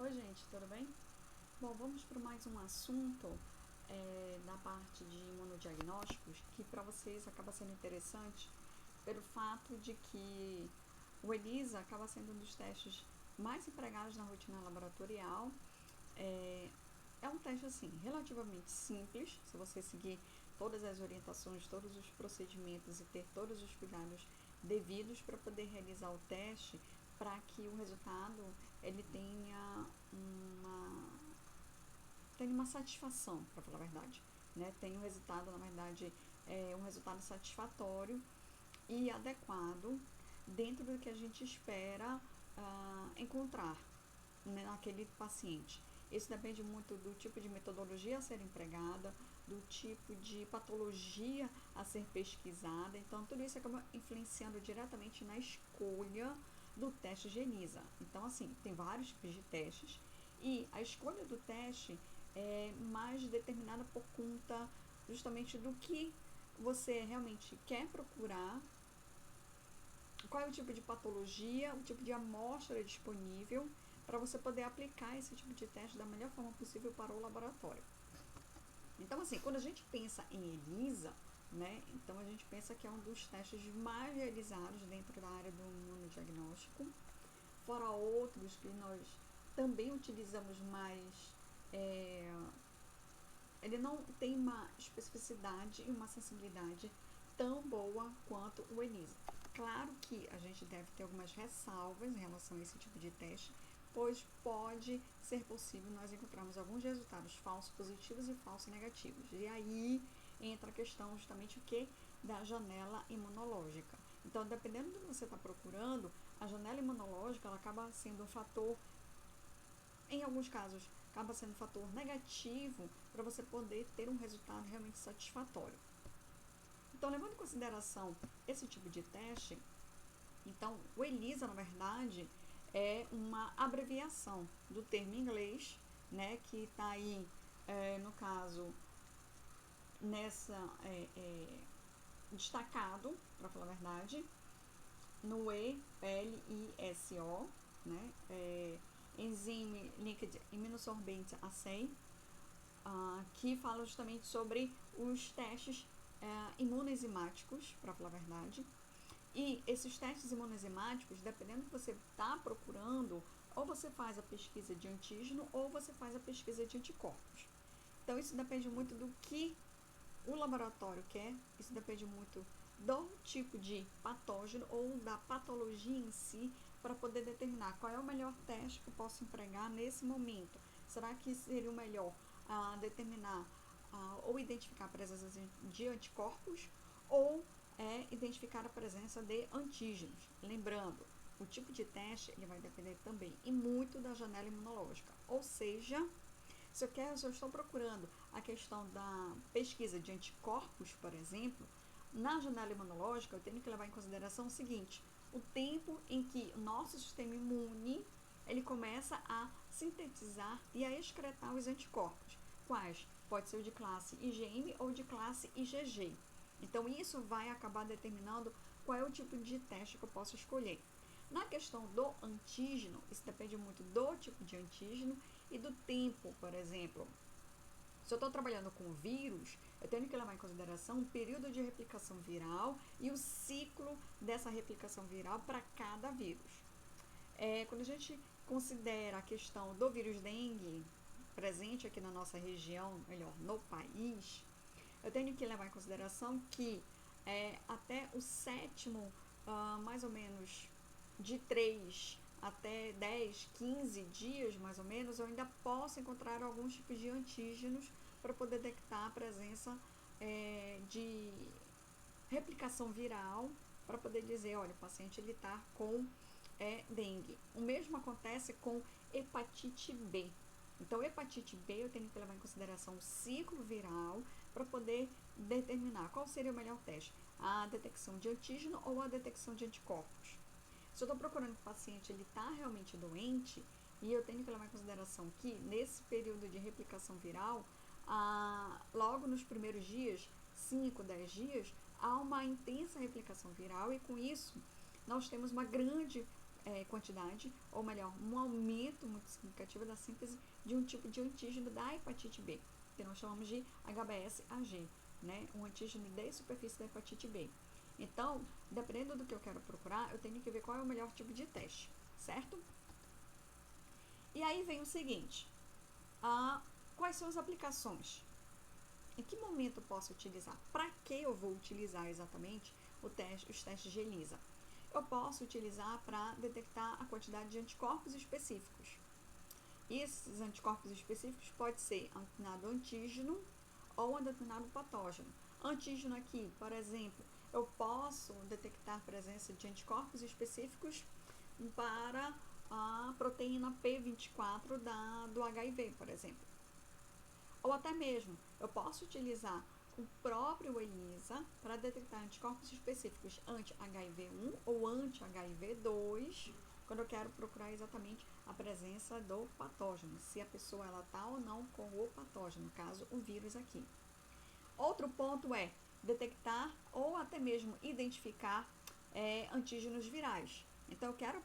Oi, gente, tudo bem? Bom, vamos para mais um assunto na parte de imunodiagnósticos que para vocês acaba sendo interessante pelo fato de que o ELISA acaba sendo um dos testes mais empregados na rotina laboratorial. É um teste assim relativamente simples, se você seguir todas as orientações, todos os procedimentos e ter todos os cuidados devidos para poder realizar o teste, para que o resultado ele tenha uma satisfação, para falar a verdade, né? Tem um resultado, na verdade, um resultado satisfatório e adequado dentro do que a gente espera encontrar, né, naquele paciente. Isso depende muito do tipo de metodologia a ser empregada, do tipo de patologia a ser pesquisada. Então, tudo isso acaba influenciando diretamente na escolha do teste de ELISA. Então, assim, tem vários tipos de testes e a escolha do teste é mais determinada por conta justamente do que você realmente quer procurar, qual é o tipo de patologia, o tipo de amostra disponível para você poder aplicar esse tipo de teste da melhor forma possível para o laboratório. Então, assim, quando a gente pensa em ELISA, né, então a gente pensa que é um dos testes mais realizados dentro da área do imunodiagnóstico, fora outros que nós também utilizamos mais. Ele não tem uma especificidade e uma sensibilidade tão boa quanto o ELISA. Claro que a gente deve ter algumas ressalvas em relação a esse tipo de teste, pois pode ser possível nós encontrarmos alguns resultados falsos positivos e falsos negativos. E aí entra a questão justamente o que? Da janela imunológica. Então, dependendo do que você está procurando, a janela imunológica ela acaba sendo um fator, em alguns casos, acaba sendo um fator negativo para você poder ter um resultado realmente satisfatório. Então, levando em consideração esse tipo de teste, então o ELISA, na verdade, é uma abreviação do termo em inglês, né, que está aí, no caso, destacado, para falar a verdade, no ELISO, né, Enzyme Linked Immunosorbent Assay, que fala justamente sobre os testes imunoenzimáticos, para falar a verdade. E esses testes imunoenzimáticos, dependendo do que você está procurando, ou você faz a pesquisa de antígeno ou você faz a pesquisa de anticorpos. Então, isso depende muito do que o laboratório quer, isso depende muito do tipo de patógeno ou da patologia em si, para poder determinar qual é o melhor teste que eu posso empregar nesse momento. Será que seria o melhor determinar ou identificar a presença de anticorpos ou identificar a presença de antígenos? Lembrando, o tipo de teste ele vai depender também e muito da janela imunológica, ou seja, se eu estou procurando a questão da pesquisa de anticorpos, por exemplo, na janela imunológica eu tenho que levar em consideração o seguinte: o tempo em que o nosso sistema imune ele começa a sintetizar e a excretar os anticorpos. Quais? Pode ser o de classe IgM ou de classe IgG. Então, isso vai acabar determinando qual é o tipo de teste que eu posso escolher. Na questão do antígeno, isso depende muito do tipo de antígeno e do tempo, por exemplo. Se eu estou trabalhando com vírus, eu tenho que levar em consideração o período de replicação viral e o ciclo dessa replicação viral para cada vírus. Quando a gente considera a questão do vírus dengue presente aqui na nossa região, melhor, no país, eu tenho que levar em consideração que até o sétimo, mais ou menos de 3 até 10, 15 dias mais ou menos, eu ainda posso encontrar alguns tipos de antígenos para poder detectar a presença de replicação viral, para poder dizer, olha, o paciente ele está com dengue. O mesmo acontece com hepatite B. Então, hepatite B eu tenho que levar em consideração o ciclo viral para poder determinar qual seria o melhor teste, a detecção de antígeno ou a detecção de anticorpos. Se eu estou procurando que o paciente está realmente doente, e eu tenho que levar em consideração que nesse período de replicação viral, logo nos primeiros dias, 5, 10 dias, há uma intensa replicação viral e com isso nós temos uma grande quantidade, ou melhor, um aumento muito significativo da síntese de um tipo de antígeno da hepatite B, que nós chamamos de HBsAg, né? Um antígeno de superfície da hepatite B. Então, dependendo do que eu quero procurar, eu tenho que ver qual é o melhor tipo de teste, certo? E aí vem o seguinte, quais são as aplicações? Em que momento eu posso utilizar? Para que eu vou utilizar exatamente os testes de ELISA? Eu posso utilizar para detectar a quantidade de anticorpos específicos. E esses anticorpos específicos pode ser um determinado antígeno ou um determinado patógeno. Antígeno aqui, por exemplo, eu posso detectar a presença de anticorpos específicos para a proteína P24 do HIV, por exemplo. Ou até mesmo, eu posso utilizar o próprio ELISA para detectar anticorpos específicos anti-HIV1 ou anti-HIV2, quando eu quero procurar exatamente a presença do patógeno, se a pessoa está ou não com o patógeno, no caso, o vírus aqui. Outro ponto é detectar ou até mesmo identificar antígenos virais. Então, eu quero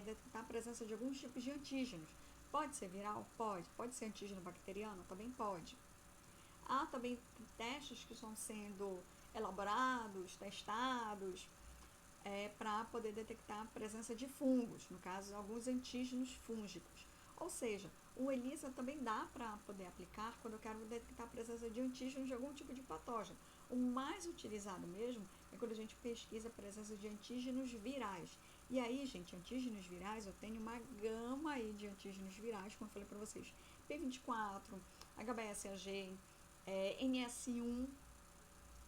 detectar a presença de alguns tipos de antígenos. Pode ser viral? Pode. Pode ser antígeno bacteriano? Também pode. Há também testes que estão sendo elaborados, testados, para poder detectar a presença de fungos, no caso, alguns antígenos fúngicos. Ou seja, o ELISA também dá para poder aplicar quando eu quero detectar a presença de antígenos de algum tipo de patógeno. O mais utilizado mesmo é quando a gente pesquisa a presença de antígenos virais. E aí, gente, antígenos virais, eu tenho uma gama aí de antígenos virais, como eu falei para vocês, P24, HBsAg, NS1,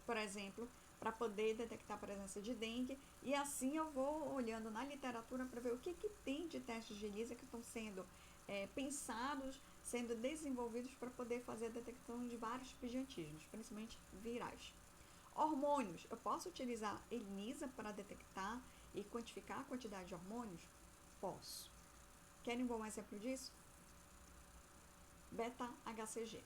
por exemplo, para poder detectar a presença de dengue, e assim eu vou olhando na literatura para ver o que tem de testes de ELISA que estão sendo pensados, sendo desenvolvidos para poder fazer a detecção de vários tipos de antígenos, principalmente virais. Hormônios, eu posso utilizar ELISA para detectar e quantificar a quantidade de hormônios? Posso. Querem um bom exemplo disso? Beta-HCG.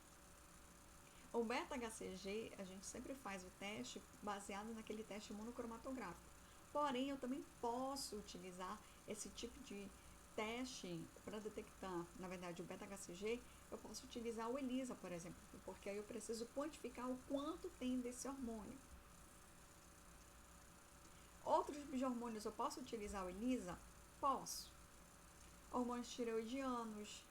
O beta-HCG, a gente sempre faz o teste baseado naquele teste monocromatográfico. Porém, eu também posso utilizar esse tipo de teste para detectar, na verdade, o beta-HCG, eu posso utilizar o ELISA, por exemplo, porque aí eu preciso quantificar o quanto tem desse hormônio. Outros tipos de hormônios, eu posso utilizar o ELISA? Posso. Hormônios tireoidianos,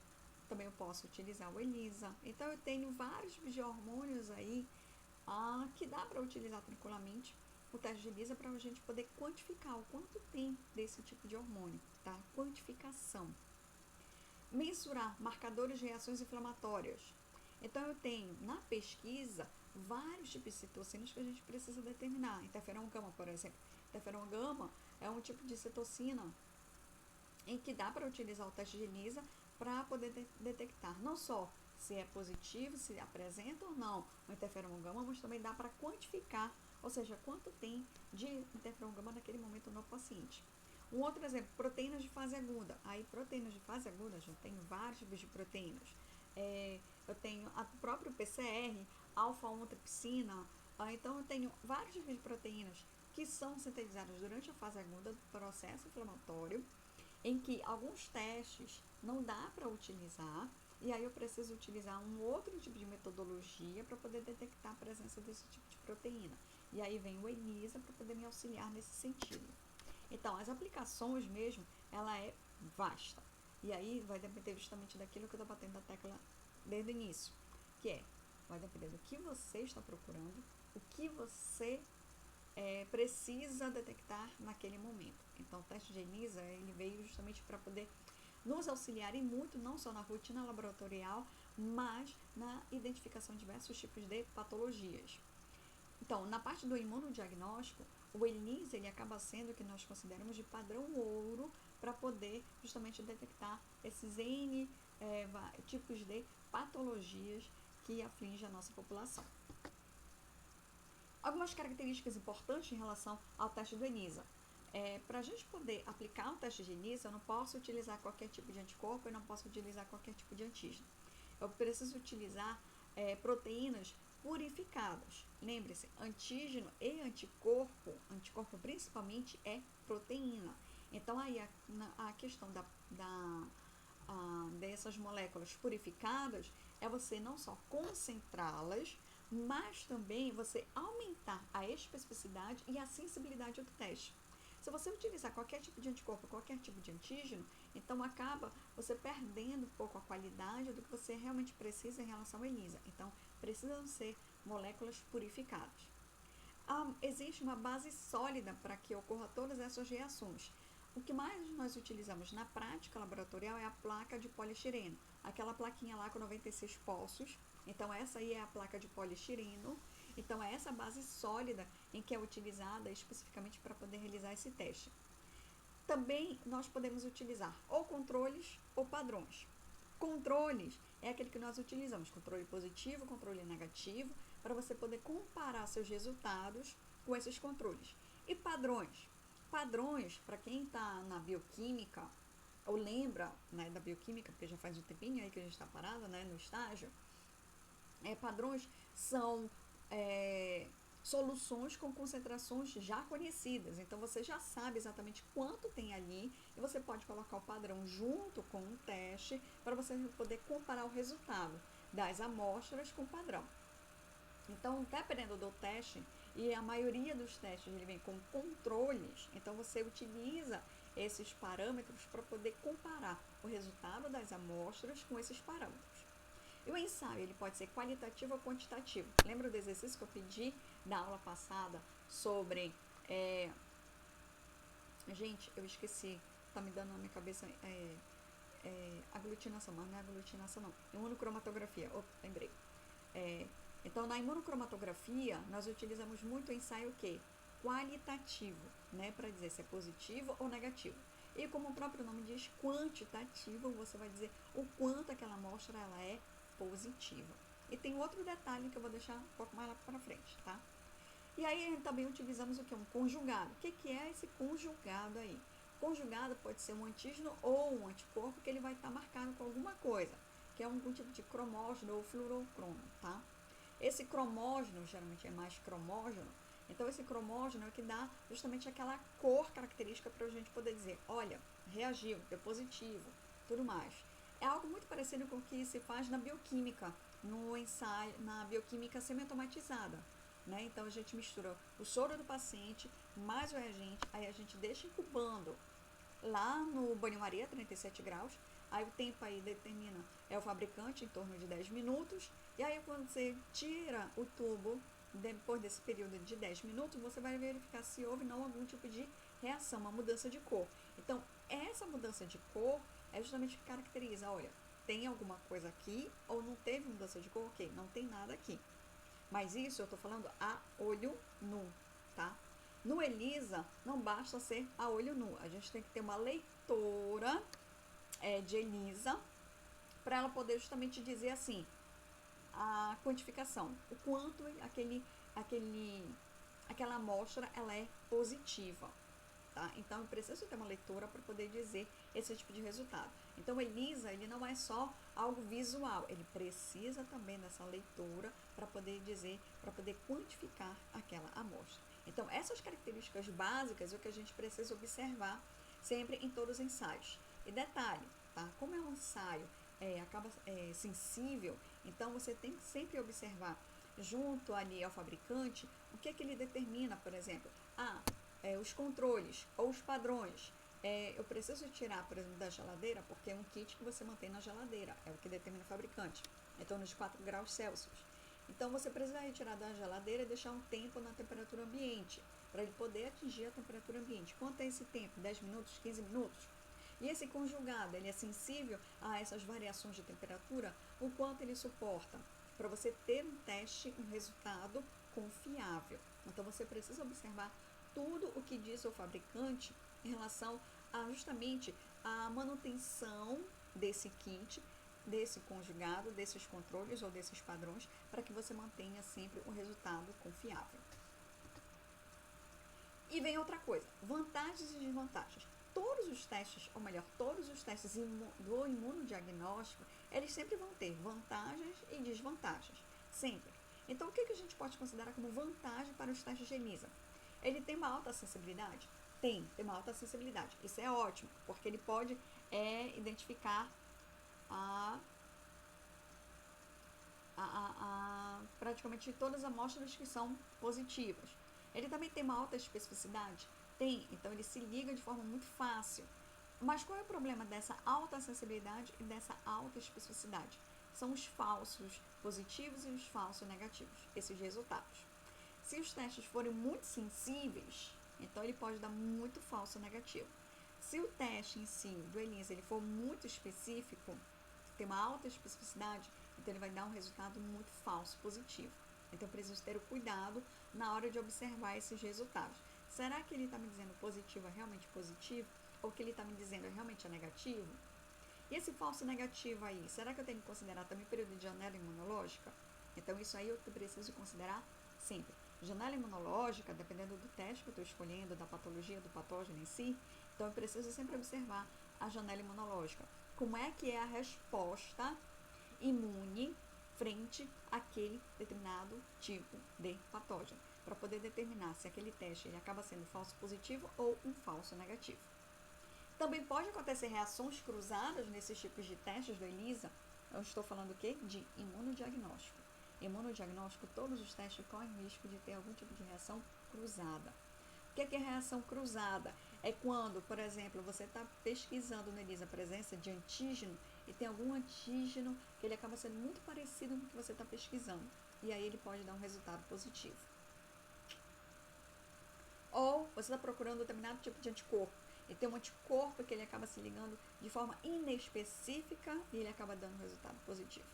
também eu posso utilizar o ELISA. Então, eu tenho vários tipos de hormônios aí que dá para utilizar tranquilamente o teste de ELISA para a gente poder quantificar o quanto tem desse tipo de hormônio, tá? Quantificação. Mensurar marcadores de reações inflamatórias. Então, eu tenho na pesquisa vários tipos de citocinas que a gente precisa determinar. Interferon gama, por exemplo. Interferon gama é um tipo de citocina em que dá para utilizar o teste de ELISA para poder detectar não só se é positivo, se apresenta ou não o interferon gama, mas também dá para quantificar, ou seja, quanto tem de interferon gama naquele momento no paciente. Um outro exemplo, proteínas de fase aguda. Aí, proteínas de fase aguda, eu tenho vários tipos de proteínas. Eu tenho a próprio PCR, alfa-1 tripsina. Então, eu tenho vários tipos de proteínas que são sintetizadas durante a fase aguda do processo inflamatório, em que alguns testes não dá para utilizar, e aí eu preciso utilizar um outro tipo de metodologia para poder detectar a presença desse tipo de proteína. E aí vem o ELISA para poder me auxiliar nesse sentido. Então, as aplicações mesmo, ela é vasta. E aí vai depender justamente daquilo que eu estou batendo na tecla desde o início, que vai depender do que você está procurando, o que você precisa detectar naquele momento. Então, o teste de ELISA, ele veio justamente para poder nos auxiliar e muito, não só na rotina laboratorial, mas na identificação de diversos tipos de patologias. Então, na parte do imunodiagnóstico, o ELISA ele acaba sendo o que nós consideramos de padrão ouro para poder justamente detectar esses N tipos de patologias que afligem a nossa população. Algumas características importantes em relação ao teste do ELISA. Para a gente poder aplicar o teste de ELISA, eu não posso utilizar qualquer tipo de anticorpo, eu não posso utilizar qualquer tipo de antígeno. Eu preciso utilizar proteínas purificadas. Lembre-se, antígeno e anticorpo principalmente é proteína. Então, aí a questão dessas moléculas purificadas é você não só concentrá-las, mas também você aumentar a especificidade e a sensibilidade do teste. Se você utilizar qualquer tipo de anticorpo, qualquer tipo de antígeno, então acaba você perdendo um pouco a qualidade do que você realmente precisa em relação à ELISA. Então, precisam ser moléculas purificadas. Existe uma base sólida para que ocorra todas essas reações. O que mais nós utilizamos na prática laboratorial é a placa de poliestireno, aquela plaquinha lá com 96 poços. Então, essa aí é a placa de poliestireno. Então, é essa base sólida em que é utilizada especificamente para poder realizar esse teste. Também nós podemos utilizar ou controles ou padrões. Controles é aquele que nós utilizamos, controle positivo, controle negativo, para você poder comparar seus resultados com esses controles. E padrões? Padrões, para quem está na bioquímica, ou lembra, né, da bioquímica, porque já faz um tempinho aí que a gente está parado, né, no estágio, padrões são soluções com concentrações já conhecidas. Então, você já sabe exatamente quanto tem ali e você pode colocar o padrão junto com um teste para você poder comparar o resultado das amostras com o padrão. Então, dependendo do teste, e a maioria dos testes ele vem com controles, então você utiliza esses parâmetros para poder comparar o resultado das amostras com esses parâmetros. E o ensaio, ele pode ser qualitativo ou quantitativo. Lembra do exercício que eu pedi na aula passada sobre... Gente, eu esqueci, tá me dando na minha cabeça aglutinação, mas não é aglutinação não. Imunocromatografia, lembrei. Então, na imunocromatografia, nós utilizamos muito o ensaio o quê? Qualitativo, né? Para dizer se é positivo ou negativo. E como o próprio nome diz, quantitativo, você vai dizer o quanto aquela amostra ela é positiva. E tem outro detalhe que eu vou deixar um pouco mais lá para frente, tá? E aí também utilizamos o que? Um conjugado. O que é esse conjugado aí? Conjugado pode ser um antígeno ou um anticorpo que ele vai estar marcado com alguma coisa, que é algum tipo de cromógeno ou fluorocromo, tá? Esse cromógeno, geralmente é mais cromógeno, então esse cromógeno é o que dá justamente aquela cor característica para a gente poder dizer, olha, reagiu, deu positivo, tudo mais. É algo muito parecido com o que se faz na bioquímica, no ensaio, na bioquímica semi-automatizada. Né? Então, a gente mistura o soro do paciente mais o reagente, aí a gente deixa incubando lá no banho-maria, 37 graus, aí o tempo aí determina, o fabricante, em torno de 10 minutos, e aí quando você tira o tubo, depois desse período de 10 minutos, você vai verificar se houve não algum tipo de reação, uma mudança de cor. Então, essa mudança de cor é justamente o que caracteriza, olha, tem alguma coisa aqui ou não teve mudança de cor? Ok, não tem nada aqui. Mas isso eu estou falando a olho nu, tá? No ELISA, não basta ser a olho nu. A gente tem que ter uma leitora de ELISA para ela poder justamente dizer assim, a quantificação, o quanto aquela amostra ela é positiva. Tá? Então, eu preciso ter uma leitora para poder dizer esse tipo de resultado. Então, o ELISA, ele não é só algo visual, ele precisa também dessa leitura para poder dizer, para poder quantificar aquela amostra. Então, essas características básicas é o que a gente precisa observar sempre em todos os ensaios. E detalhe, tá? Como é um ensaio acaba sensível, então você tem que sempre observar junto ali ao fabricante o que é que ele determina, por exemplo, os controles ou os padrões. Eu preciso tirar, por exemplo, da geladeira, porque é um kit que você mantém na geladeira, é o que determina o fabricante, em torno de 4 graus Celsius. Então, você precisa retirar da geladeira e deixar um tempo na temperatura ambiente, para ele poder atingir a temperatura ambiente. Quanto é esse tempo? 10 minutos, 15 minutos? E esse conjugado, ele é sensível a essas variações de temperatura? O quanto ele suporta? Para você ter um teste, um resultado confiável. Então, você precisa observar tudo o que diz o fabricante em relação a justamente a manutenção desse kit, desse conjugado, desses controles ou desses padrões, para que você mantenha sempre um resultado confiável. E vem outra coisa, vantagens e desvantagens. Todos os testes, ou melhor, todos os testes do imunodiagnóstico, eles sempre vão ter vantagens e desvantagens, sempre. Então, o que a gente pode considerar como vantagem para os testes de ELISA? Ele tem uma alta sensibilidade? Tem uma alta sensibilidade. Isso é ótimo, porque ele pode identificar praticamente todas as amostras que são positivas. Ele também tem uma alta especificidade? Tem, então ele se liga de forma muito fácil. Mas qual é o problema dessa alta sensibilidade e dessa alta especificidade? São os falsos positivos e os falsos negativos, esses resultados. Se os testes forem muito sensíveis, então ele pode dar muito falso negativo. Se o teste em si do ELISA ele for muito específico, tem uma alta especificidade, então ele vai dar um resultado muito falso positivo. Então eu preciso ter o cuidado na hora de observar esses resultados. Será que ele está me dizendo positivo é realmente positivo? Ou que ele está me dizendo é realmente negativo? E esse falso negativo aí, será que eu tenho que considerar também período de janela imunológica? Então isso aí eu preciso considerar sempre. Janela imunológica, dependendo do teste que eu estou escolhendo, da patologia, do patógeno em si, então eu preciso sempre observar a janela imunológica. Como é que é a resposta imune frente àquele determinado tipo de patógeno, para poder determinar se aquele teste ele acaba sendo falso positivo ou um falso negativo. Também pode acontecer reações cruzadas nesses tipos de testes do ELISA. Eu estou falando o quê? De imunodiagnóstico. Imunodiagnóstico, todos os testes correm risco de ter algum tipo de reação cruzada. O que é reação cruzada? É quando, por exemplo, você está pesquisando no ELISA a presença de antígeno e tem algum antígeno que ele acaba sendo muito parecido com o que você está pesquisando. E aí ele pode dar um resultado positivo. Ou você está procurando um determinado tipo de anticorpo e tem um anticorpo que ele acaba se ligando de forma inespecífica e ele acaba dando um resultado positivo.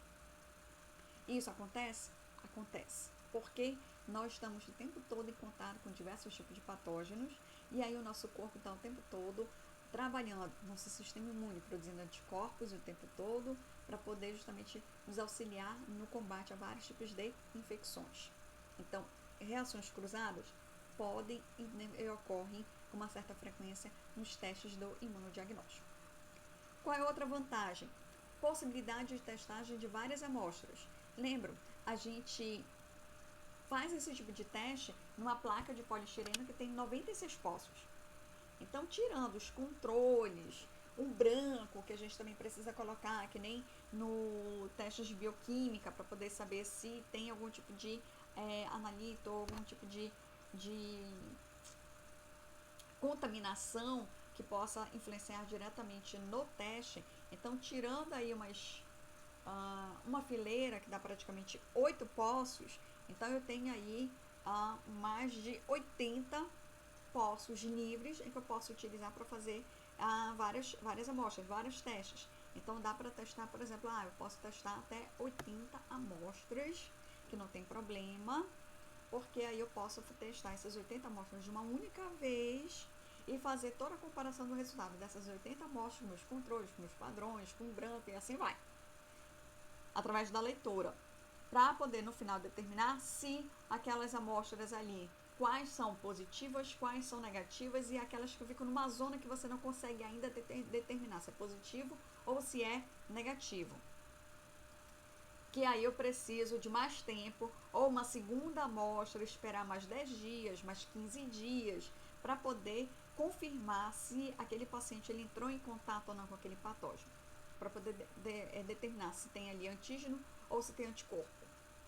Isso acontece? Acontece. Porque nós estamos o tempo todo em contato com diversos tipos de patógenos e aí o nosso corpo está o tempo todo trabalhando nosso sistema imune, produzindo anticorpos o tempo todo para poder justamente nos auxiliar no combate a vários tipos de infecções. Então, reações cruzadas podem e ocorrem com uma certa frequência nos testes do imunodiagnóstico. Qual é outra vantagem? Possibilidade de testagem de várias amostras. Lembram, a gente faz esse tipo de teste numa placa de poliestireno que tem 96 poços. Então, tirando os controles, o branco, que a gente também precisa colocar, que nem no teste de bioquímica, para poder saber se tem algum tipo de analito ou algum tipo de contaminação que possa influenciar diretamente no teste. Então, tirando aí uma fileira que dá praticamente 8 poços, então eu tenho aí mais de 80 poços livres em que eu posso utilizar para fazer várias amostras, vários testes. Então dá para testar, por exemplo, eu posso testar até 80 amostras, que não tem problema, porque aí eu posso testar essas 80 amostras de uma única vez e fazer toda a comparação do resultado dessas 80 amostras com meus controles, com meus padrões, com o branco e assim vai. Através da leitura, para poder no final determinar se aquelas amostras ali, quais são positivas, quais são negativas e aquelas que ficam numa zona que você não consegue ainda determinar se é positivo ou se é negativo. Que aí eu preciso de mais tempo ou uma segunda amostra, esperar mais 10 dias, mais 15 dias para poder confirmar se aquele paciente ele entrou em contato ou não com aquele patógeno, para poder determinar se tem ali antígeno ou se tem anticorpo,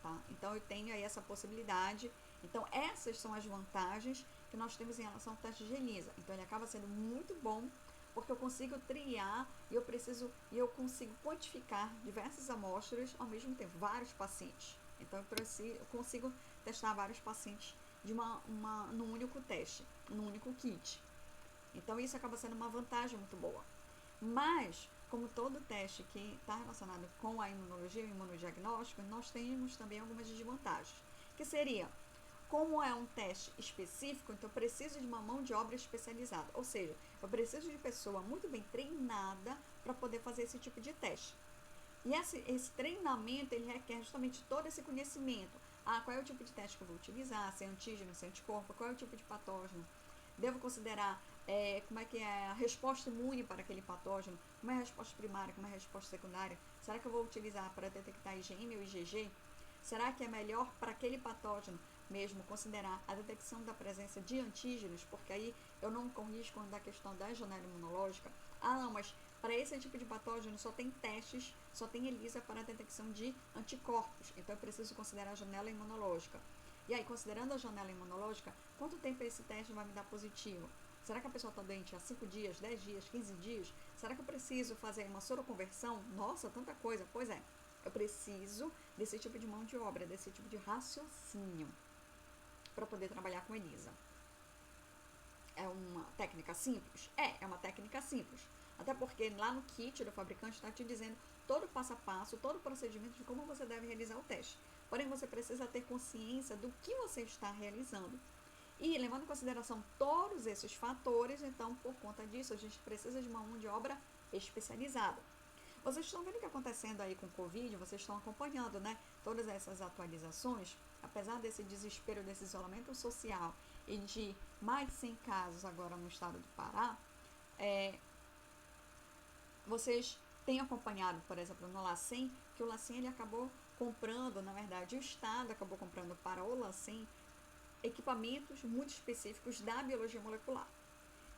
tá? Então eu tenho aí essa possibilidade. Então essas são as vantagens que nós temos em relação ao teste de ELISA. Então ele acaba sendo muito bom porque eu consigo triar e eu consigo quantificar diversas amostras ao mesmo tempo, vários pacientes. Então eu consigo testar vários pacientes num único teste, num único kit. Então isso acaba sendo uma vantagem muito boa. Mas, como todo teste que está relacionado com a imunologia e o imunodiagnóstico, nós temos também algumas desvantagens, que seria, como é um teste específico, então eu preciso de uma mão de obra especializada, ou seja, eu preciso de pessoa muito bem treinada para poder fazer esse tipo de teste. E esse treinamento, ele requer justamente todo esse conhecimento. Qual é o tipo de teste que eu vou utilizar, se é antígeno, se é anticorpo, qual é o tipo de patógeno, devo considerar como é que é a resposta imune para aquele patógeno, como é a resposta primária, como é a resposta secundária, será que eu vou utilizar para detectar IgM ou IgG? Será que é melhor para aquele patógeno mesmo considerar a detecção da presença de antígenos, porque aí eu não corro risco da questão da janela imunológica. Ah, não, mas para esse tipo de patógeno só tem testes, só tem ELISA para a detecção de anticorpos, então eu preciso considerar a janela imunológica. E aí, considerando a janela imunológica, quanto tempo esse teste vai me dar positivo? Será que a pessoa está doente há 5 dias, 10 dias, 15 dias? Será que eu preciso fazer uma soroconversão? Nossa, tanta coisa. Pois é, eu preciso desse tipo de mão de obra, desse tipo de raciocínio para poder trabalhar com ELISA. É uma técnica simples? É uma técnica simples. Até porque lá no kit do fabricante está te dizendo todo o passo a passo, todo o procedimento de como você deve realizar o teste. Porém, você precisa ter consciência do que você está realizando. E levando em consideração todos esses fatores, então, por conta disso, a gente precisa de uma mão de obra especializada. Vocês estão vendo o que está acontecendo aí com o Covid, vocês estão acompanhando, né? Todas essas atualizações, apesar desse desespero, desse isolamento social e de mais de 100 casos agora no estado do Pará, vocês têm acompanhado, por exemplo, no LACEN, que o LACEN ele acabou comprando, na verdade, o Estado acabou comprando para o LACEN equipamentos muito específicos da biologia molecular.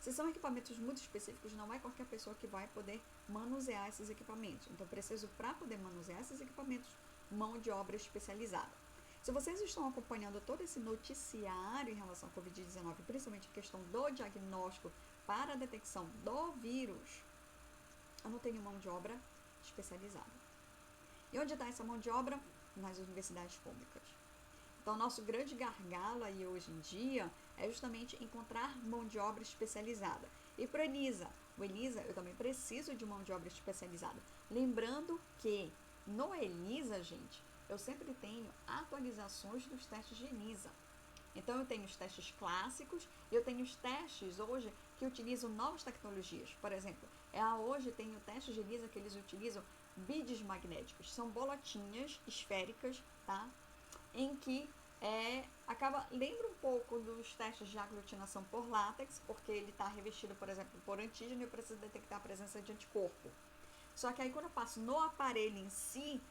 Se são equipamentos muito específicos, não é qualquer pessoa que vai poder manusear esses equipamentos. Então, preciso, para poder manusear esses equipamentos, mão de obra especializada. Se vocês estão acompanhando todo esse noticiário em relação ao Covid-19, principalmente a questão do diagnóstico para a detecção do vírus, eu não tenho mão de obra especializada. E onde está essa mão de obra? Nas universidades públicas. Então, nosso grande gargalo aí hoje em dia é justamente encontrar mão de obra especializada. E para o ELISA, eu também preciso de mão de obra especializada. Lembrando que no ELISA, gente, eu sempre tenho atualizações dos testes de ELISA. Então, eu tenho os testes clássicos e eu tenho os testes hoje que utilizam novas tecnologias. Por exemplo, hoje tem o teste de ELISA que eles utilizam beads magnéticos. São bolotinhas esféricas, tá? Em que lembra um pouco dos testes de aglutinação por látex, porque ele está revestido, por exemplo, por antígeno e eu preciso detectar a presença de anticorpo. Só que aí quando eu passo no aparelho em si,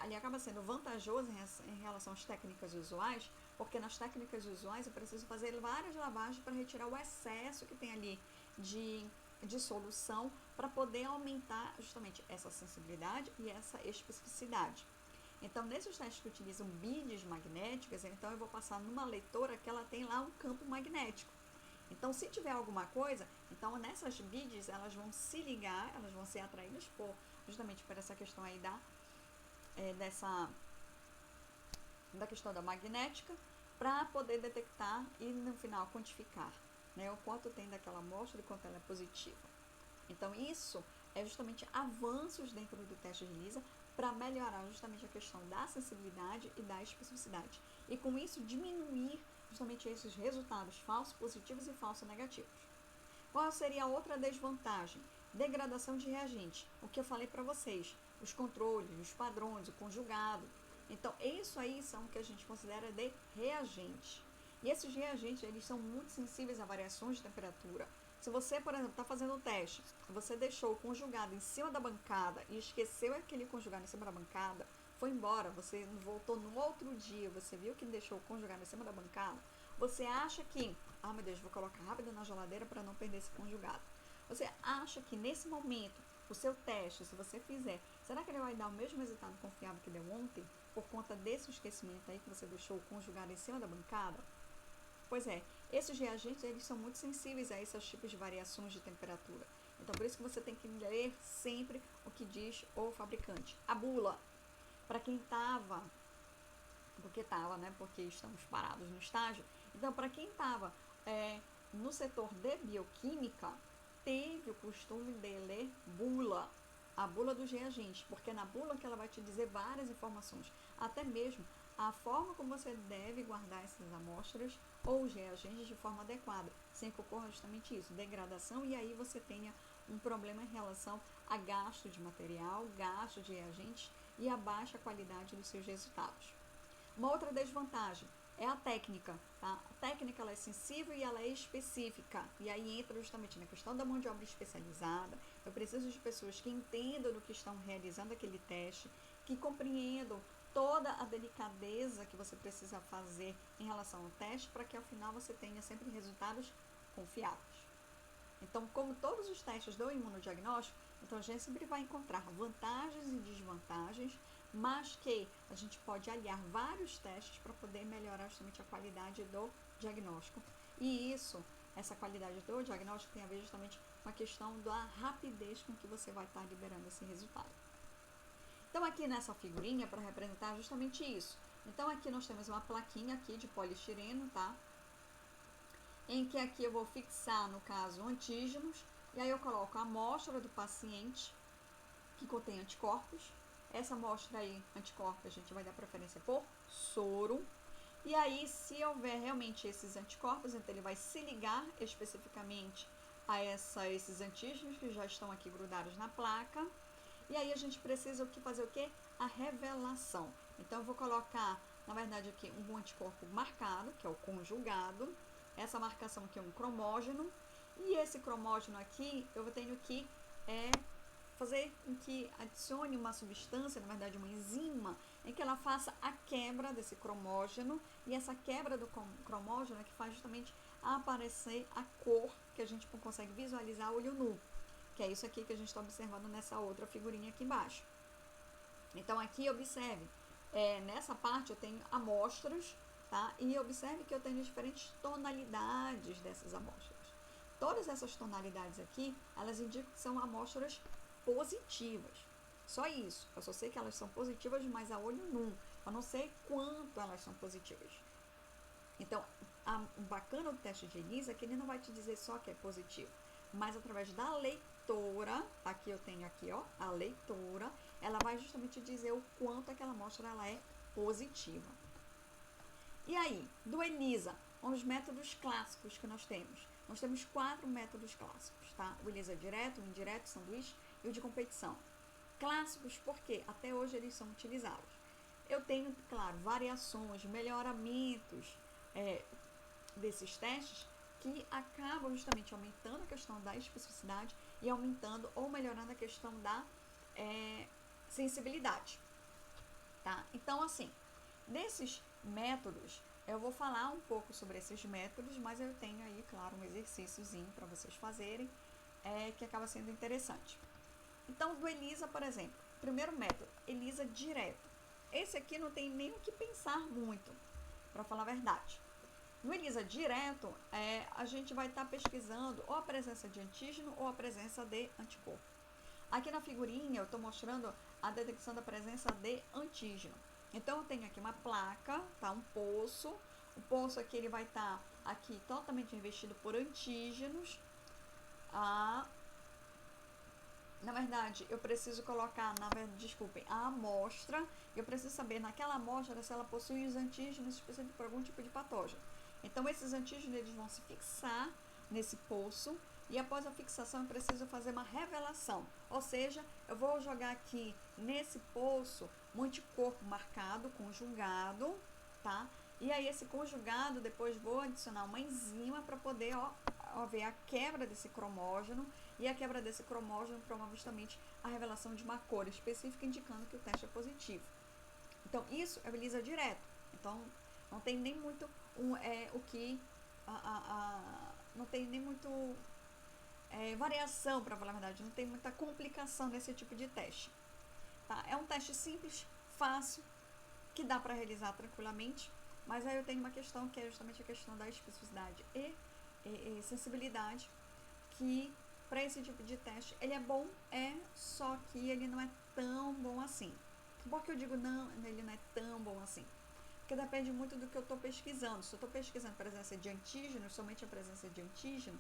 ali acaba sendo vantajoso em relação às técnicas usuais, porque nas técnicas usuais eu preciso fazer várias lavagens para retirar o excesso que tem ali de solução para poder aumentar justamente essa sensibilidade e essa especificidade. Então, nesses testes que utilizam beads magnéticas, então eu vou passar numa leitora que ela tem lá um campo magnético. Então, se tiver alguma coisa, então nessas beads elas vão se ligar, elas vão ser atraídas justamente por essa questão aí da questão da magnética, para poder detectar e no final quantificar, né, o quanto tem daquela amostra e quanto ela é positiva. Então, isso é justamente avanços dentro do teste de ELISA para melhorar justamente a questão da sensibilidade e da especificidade. E com isso diminuir justamente esses resultados falsos positivos e falsos negativos. Qual seria a outra desvantagem? Degradação de reagente. O que eu falei para vocês, os controles, os padrões, o conjugado. Então, isso aí são o que a gente considera de reagente. E esses reagentes, eles são muito sensíveis a variações de temperatura. Se você, por exemplo, está fazendo um teste, você deixou o conjugado em cima da bancada e esqueceu aquele conjugado em cima da bancada, foi embora, você voltou no outro dia, você viu que deixou o conjugado em cima da bancada, você acha que, meu Deus, vou colocar rápido na geladeira para não perder esse conjugado. Você acha que nesse momento, o seu teste, se você fizer, será que ele vai dar o mesmo resultado confiável que deu ontem, por conta desse esquecimento aí que você deixou o conjugado em cima da bancada? Pois é, esses reagentes eles são muito sensíveis a esses tipos de variações de temperatura. Então, por isso que você tem que ler sempre o que diz o fabricante. A bula, para quem estava, né? Porque estamos parados no estágio. Então, para quem estava no setor de bioquímica, teve o costume de ler bula, a bula dos reagentes, porque é na bula que ela vai te dizer várias informações, até mesmo a forma como você deve guardar essas amostras ou os reagentes de forma adequada, sem que ocorra justamente isso, degradação, e aí você tenha um problema em relação a gasto de material, gasto de reagentes e a baixa qualidade dos seus resultados. Uma outra desvantagem é a técnica, tá? A técnica ela é sensível e ela é específica, e aí entra justamente na questão da mão de obra especializada. Eu preciso de pessoas que entendam do que estão realizando aquele teste, que compreendam toda a delicadeza que você precisa fazer em relação ao teste para que ao final você tenha sempre resultados confiáveis. Então, como todos os testes do imunodiagnóstico, então a gente sempre vai encontrar vantagens e desvantagens, mas que a gente pode aliar vários testes para poder melhorar justamente a qualidade do diagnóstico. E essa qualidade do diagnóstico tem a ver justamente com a questão da rapidez com que você vai estar liberando esse resultado. Então, aqui nessa figurinha, para representar justamente isso. Então, aqui nós temos uma plaquinha aqui de poliestireno, tá? Em que aqui eu vou fixar, no caso, antígenos, e aí eu coloco a amostra do paciente, que contém anticorpos. Essa amostra aí, anticorpos, a gente vai dar preferência por soro. E aí, se houver realmente esses anticorpos, então ele vai se ligar especificamente a esses antígenos que já estão aqui grudados na placa. E aí a gente precisa fazer o quê? A revelação. Então, eu vou colocar, na verdade, aqui um anticorpo marcado, que é o conjugado. Essa marcação aqui é um cromógeno. E esse cromógeno aqui, eu tenho que fazer com que adicione uma substância, na verdade, uma enzima, em que ela faça a quebra desse cromógeno. E essa quebra do cromógeno é que faz justamente aparecer a cor que a gente consegue visualizar a olho nu. Que é isso aqui que a gente está observando nessa outra figurinha aqui embaixo. Então, aqui observe, nessa parte eu tenho amostras, tá? E observe que eu tenho diferentes tonalidades dessas amostras. Todas essas tonalidades aqui, elas indicam que são amostras positivas. Só isso. Eu só sei que elas são positivas, mas a olho nu. Eu não sei quanto elas são positivas. Então, o bacana do teste de ELISA é que ele não vai te dizer só que é positivo, mas através da leitura, aqui eu tenho aqui, ó, a leitura, ela vai justamente dizer o quanto aquela amostra ela é positiva. E aí, do ELISA, os métodos clássicos que nós temos. Nós temos 4 métodos clássicos, tá? O ELISA direto, o indireto, sanduíche e o de competição. Clássicos porque até hoje eles são utilizados. Eu tenho, claro, variações, melhoramentos desses testes que acabam justamente aumentando a questão da especificidade e aumentando ou melhorando a questão da sensibilidade, tá? Então, assim, desses métodos, eu vou falar um pouco sobre esses métodos, mas eu tenho aí, claro, um exercíciozinho para vocês fazerem, que acaba sendo interessante. Então, do ELISA, por exemplo, primeiro método, ELISA direto. Esse aqui não tem nem o que pensar muito, para falar a verdade. No ELISA direto, a gente vai estar pesquisando ou a presença de antígeno ou a presença de anticorpo. Aqui na figurinha eu estou mostrando a detecção da presença de antígeno. Então, eu tenho aqui uma placa, tá? Um poço. O poço aqui ele vai estar aqui totalmente revestido por antígenos. Na verdade, eu preciso colocar, a amostra. Eu preciso saber naquela amostra se ela possui os antígenos específicos para algum tipo de patógeno. Então, esses antígenos eles vão se fixar nesse poço. E após a fixação, eu preciso fazer uma revelação. Ou seja, eu vou jogar aqui nesse poço um anticorpo marcado, conjugado, tá? E aí, esse conjugado, depois vou adicionar uma enzima para poder ver a quebra desse cromógeno. E a quebra desse cromógeno promove justamente a revelação de uma cor específica, indicando que o teste é positivo. Então, isso é ELISA direto. Então, não tem nem muito não tem nem muito variação, para falar a verdade, não tem muita complicação nesse tipo de teste. Tá? É um teste simples, fácil, que dá para realizar tranquilamente, mas aí eu tenho uma questão que é justamente a questão da especificidade e sensibilidade, que para esse tipo de teste ele é bom, só que ele não é tão bom assim. Por que eu digo não, ele não é tão bom assim? Porque depende muito do que eu estou pesquisando. Se eu estou pesquisando a presença de antígeno, somente a presença de antígeno,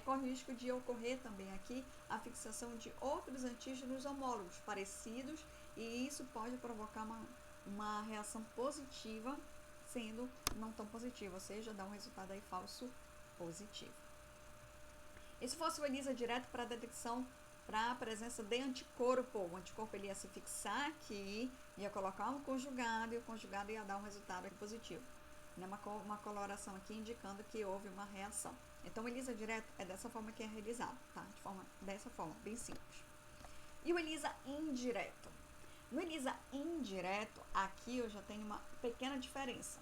corre o risco de ocorrer também aqui a fixação de outros antígenos homólogos parecidos, e isso pode provocar uma reação positiva, sendo não tão positiva, ou seja, dá um resultado aí falso positivo. E se fosse o ELISA direto para a detecção para a presença de anticorpo, o anticorpo ele ia se fixar aqui, ia colocar um conjugado e o conjugado ia dar um resultado positivo. Uma coloração aqui indicando que houve uma reação. Então, o ELISA direto é dessa forma que é realizado, tá? Dessa forma, bem simples. E o ELISA indireto? No ELISA indireto, aqui eu já tenho uma pequena diferença.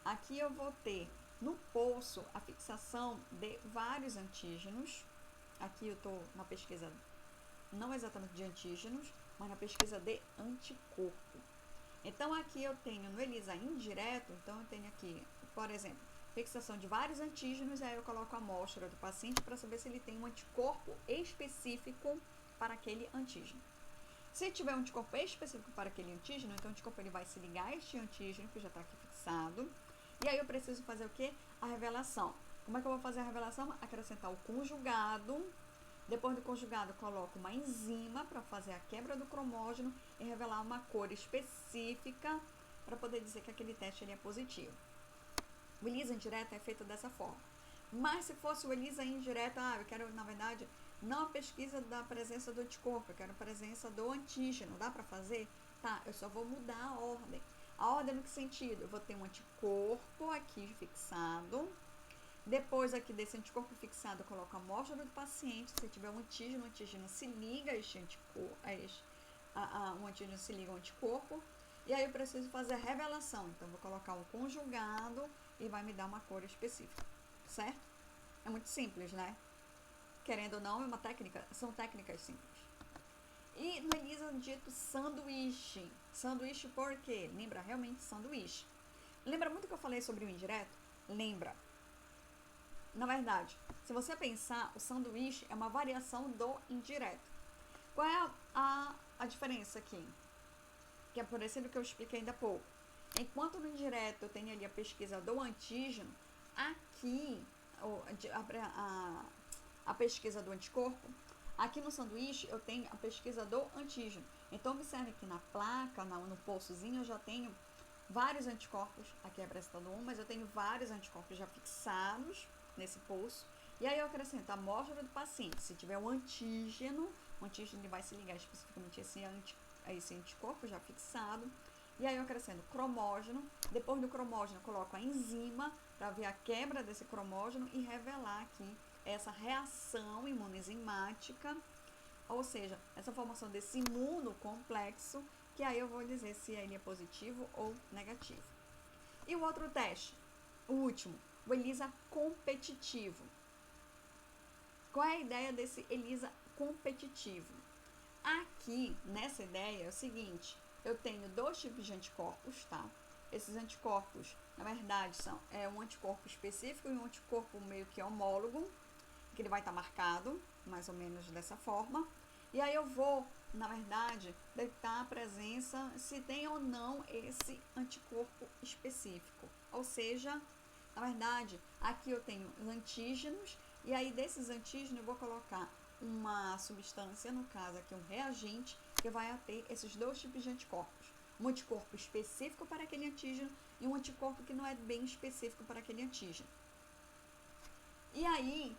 Aqui eu vou ter no poço a fixação de vários antígenos. Aqui eu estou na pesquisa não exatamente de antígenos, mas na pesquisa de anticorpo. Então aqui eu tenho no ELISA indireto, então eu tenho aqui, por exemplo, fixação de vários antígenos, aí eu coloco a amostra do paciente para saber se ele tem um anticorpo específico para aquele antígeno. Se tiver um anticorpo específico para aquele antígeno, então o anticorpo ele vai se ligar a este antígeno que já está aqui fixado. E aí eu preciso fazer o que? A revelação. Como é que eu vou fazer a revelação? Acrescentar o conjugado. Depois do conjugado, coloco uma enzima para fazer a quebra do cromógeno e revelar uma cor específica para poder dizer que aquele teste ele é positivo. O ELISA indireto é feito dessa forma. Mas se fosse o ELISA indireto, eu quero, na verdade, não a pesquisa da presença do anticorpo, eu quero a presença do antígeno. Dá para fazer? Tá, eu só vou mudar a ordem. A ordem no que sentido? Eu vou ter um anticorpo aqui fixado. Depois aqui desse anticorpo fixado, eu coloco a amostra do paciente. Se tiver um antígeno, o antígeno se liga a este anticorpo, um antígeno se liga ao anticorpo. E aí eu preciso fazer a revelação. Então, vou colocar um conjugado e vai me dar uma cor específica, certo? É muito simples, né? Querendo ou não, é uma técnica, são técnicas simples. E no ELISA dito sanduíche. Sanduíche por quê? Lembra realmente sanduíche. Lembra muito que eu falei sobre o indireto? Lembra. Na verdade, se você pensar, o sanduíche é uma variação do indireto. Qual é a diferença aqui? Que é parecido que eu expliquei ainda há pouco. Enquanto no indireto eu tenho ali a pesquisa do antígeno, aqui a pesquisa do anticorpo, aqui no sanduíche eu tenho a pesquisa do antígeno. Então observe que na placa, no poçozinho, eu já tenho vários anticorpos, aqui é apresentando um, mas eu tenho vários anticorpos já fixados nesse poço. E aí eu acrescento a amostra do paciente. Se tiver um antígeno, o antígeno ele vai se ligar especificamente a esse anticorpo já fixado. E aí eu acrescento cromógeno. Depois do cromógeno, eu coloco a enzima para ver a quebra desse cromógeno e revelar aqui essa reação imunoenzimática, ou seja, essa formação desse imunocomplexo, que aí eu vou dizer se ele é positivo ou negativo. E o outro teste, o último, o ELISA competitivo. Qual é a ideia desse ELISA competitivo? Aqui, nessa ideia, é o seguinte, eu tenho dois tipos de anticorpos, tá? Esses anticorpos, na verdade, são um anticorpo específico e um anticorpo meio que homólogo, que ele vai estar marcado, mais ou menos dessa forma. E aí eu vou, na verdade, detectar a presença, se tem ou não esse anticorpo específico. Ou seja, na verdade, aqui eu tenho antígenos, e aí desses antígenos eu vou colocar uma substância, no caso aqui um reagente, que vai ter esses dois tipos de anticorpos. Um anticorpo específico para aquele antígeno e um anticorpo que não é bem específico para aquele antígeno. E aí,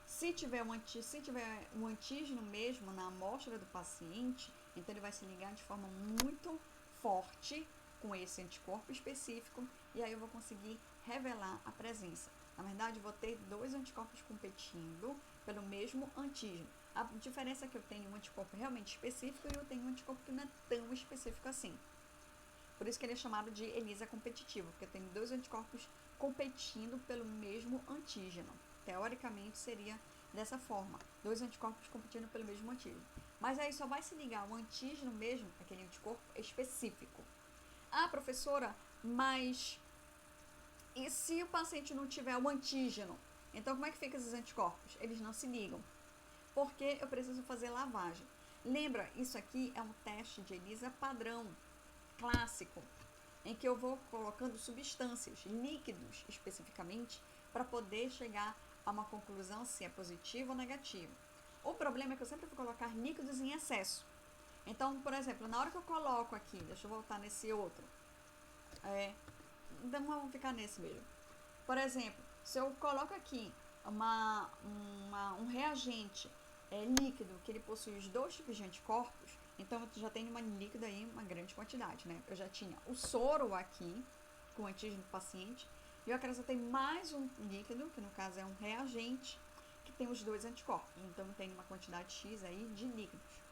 se tiver um antígeno mesmo na amostra do paciente, então ele vai se ligar de forma muito forte com esse anticorpo específico e aí eu vou conseguir revelar a presença. Na verdade, eu vou ter dois anticorpos competindo pelo mesmo antígeno. A diferença é que eu tenho um anticorpo realmente específico e eu tenho um anticorpo que não é tão específico assim. Por isso que ele é chamado de ELISA competitivo, porque eu tenho dois anticorpos competindo pelo mesmo antígeno. Teoricamente seria dessa forma, dois anticorpos competindo pelo mesmo antígeno. Mas aí só vai se ligar o antígeno mesmo, aquele anticorpo específico. Ah, professora, mas e se o paciente não tiver o antígeno? Então como é que ficam esses anticorpos? Eles não se ligam, porque eu preciso fazer lavagem. Lembra, isso aqui é um teste de ELISA padrão, clássico, em que eu vou colocando substâncias, líquidos especificamente, para poder chegar a uma conclusão se é positivo ou negativo. O problema é que eu sempre vou colocar líquidos em excesso. Então, por exemplo, na hora que eu coloco aqui, deixa eu voltar nesse outro, então vamos ficar nesse mesmo. Por exemplo, se eu coloco aqui um reagente líquido que ele possui os dois tipos de anticorpos, então eu já tenho uma líquida aí, uma grande quantidade, né? Eu já tinha o soro aqui, com o antígeno do paciente, e eu acrescentei mais um líquido, que no caso é um reagente, que tem os dois anticorpos. Então eu tenho uma quantidade X aí de líquidos.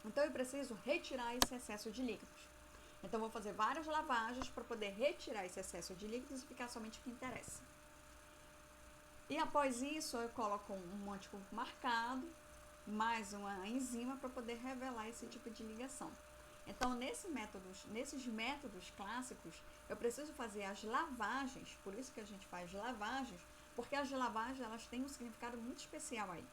Então eu preciso retirar esse excesso de líquidos. Então vou fazer várias lavagens para poder retirar esse excesso de líquidos e ficar somente o que interessa. E após isso eu coloco um anticorpo marcado, mais uma enzima para poder revelar esse tipo de ligação. Então nesses métodos clássicos, eu preciso fazer as lavagens, por isso que a gente faz lavagens, porque as lavagens elas têm um significado muito especial aí,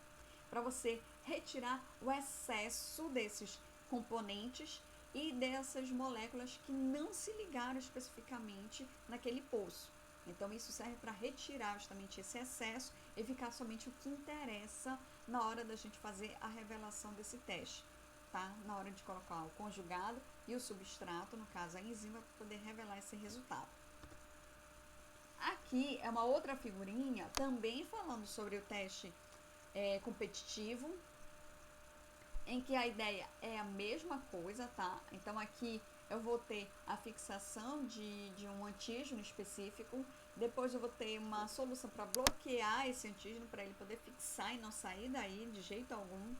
para você retirar o excesso desses componentes e dessas moléculas que não se ligaram especificamente naquele poço. Então isso serve para retirar justamente esse excesso e ficar somente o que interessa na hora da gente fazer a revelação desse teste, tá? Na hora de colocar o conjugado e o substrato, no caso a enzima, para poder revelar esse resultado. Aqui é uma outra figurinha, também falando sobre o teste competitivo, em que a ideia é a mesma coisa, tá? Então aqui eu vou ter a fixação de um antígeno específico, depois eu vou ter uma solução para bloquear esse antígeno, para ele poder fixar e não sair daí de jeito algum.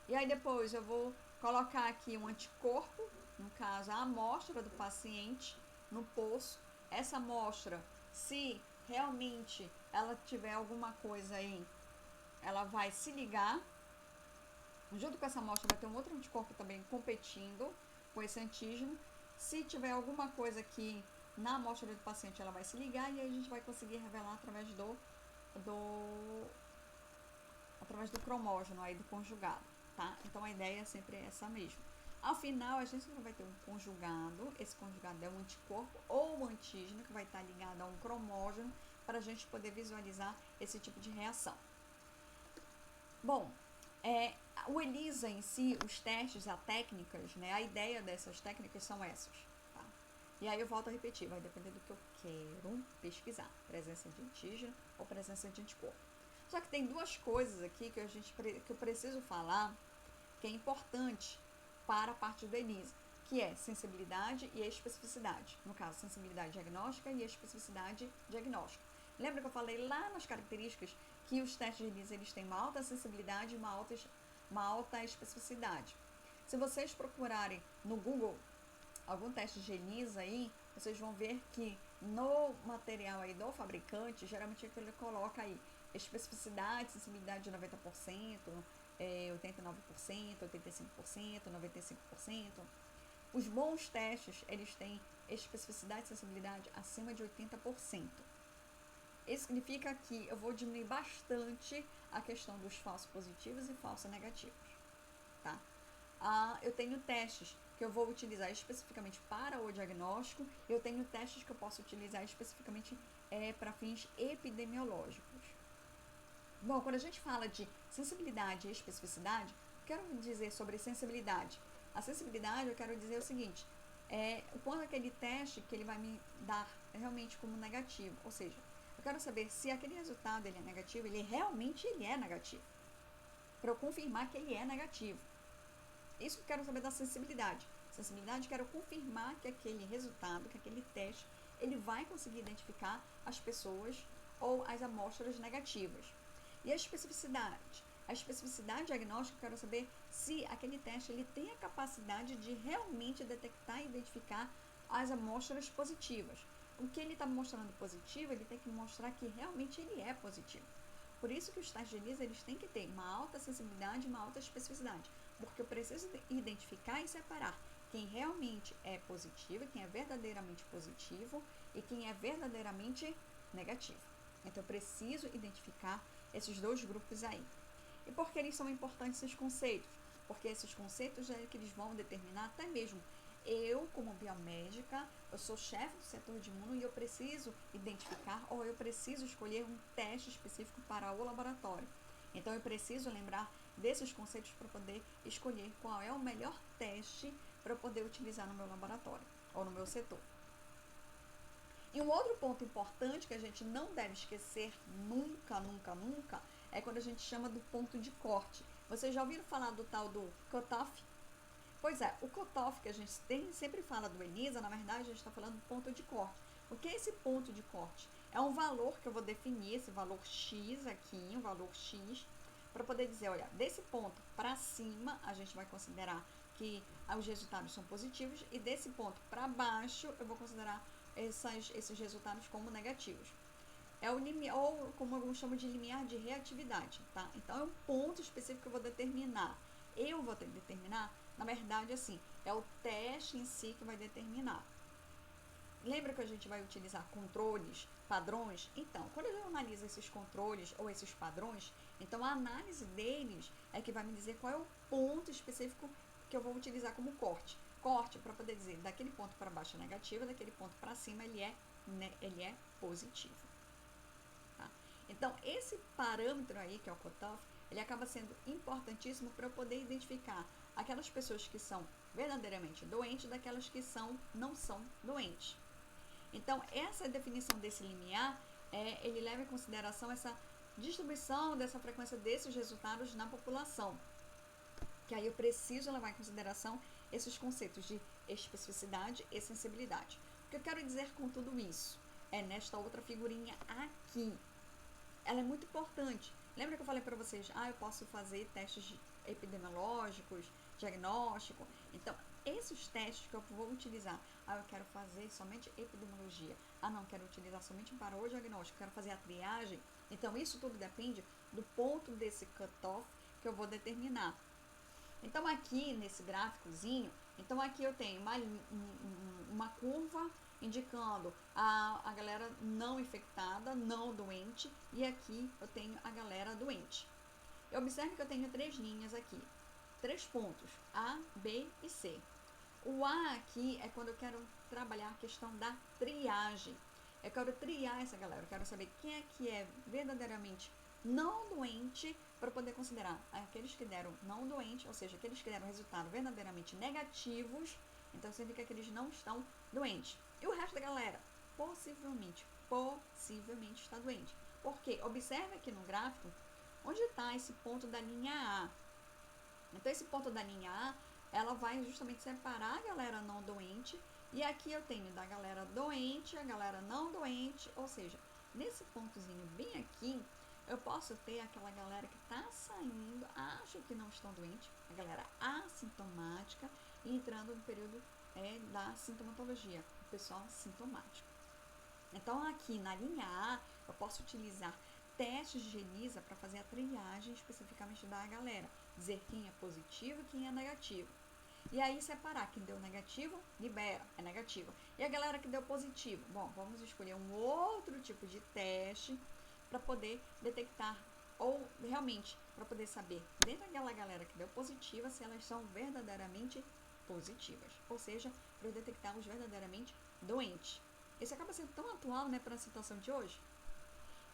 E aí depois eu vou colocar aqui um anticorpo, no caso a amostra do paciente, no poço. Essa amostra, se realmente ela tiver alguma coisa aí, ela vai se ligar. Junto com essa amostra vai ter um outro anticorpo também competindo com esse antígeno. Se tiver alguma coisa aqui na amostra do paciente, ela vai se ligar e aí a gente vai conseguir revelar através do cromógeno aí do conjugado, tá? Então a ideia é sempre essa mesmo. Ao final a gente vai ter um conjugado, esse conjugado é um anticorpo ou um antígeno que vai estar ligado a um cromógeno para a gente poder visualizar esse tipo de reação. Bom, o ELISA em si, os testes, as técnicas, né, a ideia dessas técnicas são essas, tá? E aí eu volto a repetir, vai depender do que eu quero pesquisar, presença de antígeno ou presença de anticorpo. Só que tem duas coisas aqui que eu preciso falar, que é importante para a parte do ELISA, que é sensibilidade e especificidade. No caso, sensibilidade diagnóstica e especificidade diagnóstica. Lembra que eu falei lá nas características que os testes de ELISA eles têm uma alta sensibilidade e uma alta especificidade. Se vocês procurarem no Google algum teste de ELISA aí, vocês vão ver que no material aí do fabricante, geralmente ele coloca aí especificidade, sensibilidade de 90%, 89%, 85%, 95%. Os bons testes, eles têm especificidade e sensibilidade acima de 80%. Isso significa que eu vou diminuir bastante a questão dos falsos positivos e falsos negativos, tá? Eu tenho testes que eu vou utilizar especificamente para o diagnóstico, eu tenho testes que eu posso utilizar especificamente para fins epidemiológicos. Bom, quando a gente fala de sensibilidade e especificidade, eu quero dizer sobre sensibilidade. A sensibilidade, eu quero dizer o seguinte, o quanto aquele teste que ele vai me dar realmente como negativo, ou seja, eu quero saber se aquele resultado ele é negativo, ele realmente é negativo, para eu confirmar que ele é negativo. Isso que eu quero saber da sensibilidade. Sensibilidade, quero confirmar que aquele resultado, que aquele teste, ele vai conseguir identificar as pessoas ou as amostras negativas. E a especificidade? A especificidade diagnóstica, eu quero saber se aquele teste ele tem a capacidade de realmente detectar e identificar as amostras positivas. O que ele está mostrando positivo, ele tem que mostrar que realmente ele é positivo. Por isso que os testes de ELISA, eles têm que ter uma alta sensibilidade e uma alta especificidade, porque eu preciso identificar e separar quem realmente é positivo, quem é verdadeiramente positivo e quem é verdadeiramente negativo. Então eu preciso identificar esses dois grupos aí. E por que eles são importantes esses conceitos? Porque esses conceitos é que eles vão determinar até mesmo eu, como biomédica, eu sou chefe do setor de imuno e eu preciso identificar ou eu preciso escolher um teste específico para o laboratório. Então, eu preciso lembrar desses conceitos para poder escolher qual é o melhor teste para eu poder utilizar no meu laboratório ou no meu setor. E um outro ponto importante que a gente não deve esquecer nunca, nunca, nunca, é quando a gente chama do ponto de corte. Vocês já ouviram falar do tal do cutoff? Pois é, o cutoff que a gente sempre fala do ELISA, na verdade a gente está falando do ponto de corte. O que é esse ponto de corte? É um valor que eu vou definir, esse valor X aqui, um valor X, para poder dizer, olha, desse ponto para cima, a gente vai considerar que os resultados são positivos, e desse ponto para baixo, eu vou considerar esses resultados como negativos. É o limiar, ou como alguns chamam de limiar de reatividade, tá? Então, é um ponto específico que eu vou determinar. Eu vou ter que determinar, na verdade, assim, é o teste em si que vai determinar. Lembra que a gente vai utilizar controles, padrões? Então, quando eu analiso esses controles ou esses padrões, então a análise deles é que vai me dizer qual é o ponto específico que eu vou utilizar como corte. Corte para poder dizer, daquele ponto para baixo é negativo, daquele ponto para cima ele é positivo. Tá? Então, esse parâmetro aí, que é o cutoff, ele acaba sendo importantíssimo para eu poder identificar aquelas pessoas que são verdadeiramente doentes daquelas que não são doentes. Então, essa definição desse limiar, ele leva em consideração essa distribuição dessa frequência desses resultados na população. Que aí eu preciso levar em consideração esses conceitos de especificidade e sensibilidade. O que eu quero dizer com tudo isso é nesta outra figurinha aqui. Ela é muito importante. Lembra que eu falei para vocês, eu posso fazer testes epidemiológicos, diagnóstico. Então, esses testes que eu vou utilizar, eu quero fazer somente epidemiologia. Não, quero utilizar somente para o diagnóstico, quero fazer a triagem. Então, isso tudo depende do ponto desse cutoff que eu vou determinar. Então, aqui nesse gráficozinho, então aqui eu tenho uma curva indicando a galera não infectada, não doente, e aqui eu tenho a galera doente. Observe que eu tenho 3 linhas aqui, 3 pontos, A, B e C. O A aqui é quando eu quero trabalhar a questão da triagem. Eu quero triar essa galera, eu quero saber quem é que é verdadeiramente não doente, para poder considerar aqueles que deram não doente, ou seja, aqueles que deram resultado verdadeiramente negativos, então significa que eles não estão doentes. E o resto da galera, possivelmente está doente. Porque, observe aqui no gráfico, onde está esse ponto da linha A. Então, esse ponto da linha A, ela vai justamente separar a galera não doente, e aqui eu tenho da galera doente, a galera não doente, ou seja, nesse pontozinho bem aqui, eu posso ter aquela galera que está saindo, acha que não estão doentes, a galera assintomática, e entrando no período da sintomatologia, o pessoal sintomático. Então, aqui na linha A, eu posso utilizar testes de ELISA para fazer a triagem especificamente da galera, dizer quem é positivo e quem é negativo. E aí separar, quem deu negativo, libera, é negativo. E a galera que deu positivo, bom, vamos escolher um outro tipo de teste para poder detectar, ou realmente para poder saber, dentro daquela galera que deu positiva, se elas são verdadeiramente positivas. Ou seja, para detectar os verdadeiramente doentes. Isso acaba sendo tão atual, né, para a situação de hoje.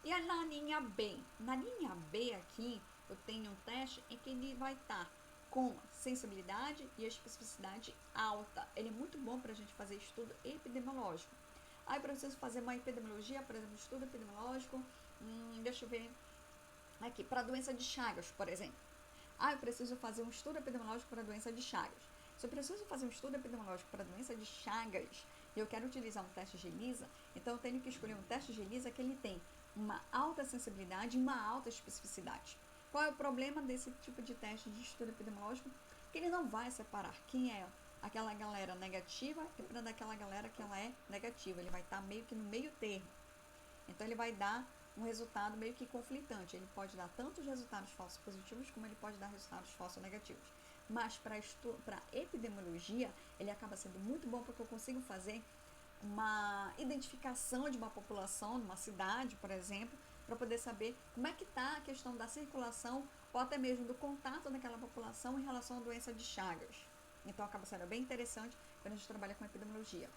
E na linha B? Na linha B aqui, eu tenho um teste em que ele vai estar com sensibilidade e especificidade alta. Ele é muito bom para a gente fazer estudo epidemiológico. Aí eu preciso fazer uma epidemiologia, por exemplo, estudo epidemiológico, deixa eu ver aqui, para a doença de Chagas, por exemplo. Eu preciso fazer um estudo epidemiológico para a doença de Chagas. Se eu preciso fazer um estudo epidemiológico para a doença de Chagas e eu quero utilizar um teste de ELISA, então eu tenho que escolher um teste de ELISA que ele tem uma alta sensibilidade e uma alta especificidade. Qual é o problema desse tipo de teste de estudo epidemiológico? Que ele não vai separar quem é aquela galera negativa e para daquela galera que ela é negativa. Ele vai estar meio que no meio termo. Então, ele vai dar um resultado meio que conflitante. Ele pode dar tanto os resultados falsos positivos, como ele pode dar resultados falsos negativos. Mas para epidemiologia, ele acaba sendo muito bom porque eu consigo fazer uma identificação de uma população, de uma cidade, por exemplo, para poder saber como é que está a questão da circulação ou até mesmo do contato daquela população em relação à doença de Chagas. Então, acaba sendo bem interessante quando a gente trabalha com epidemiologia.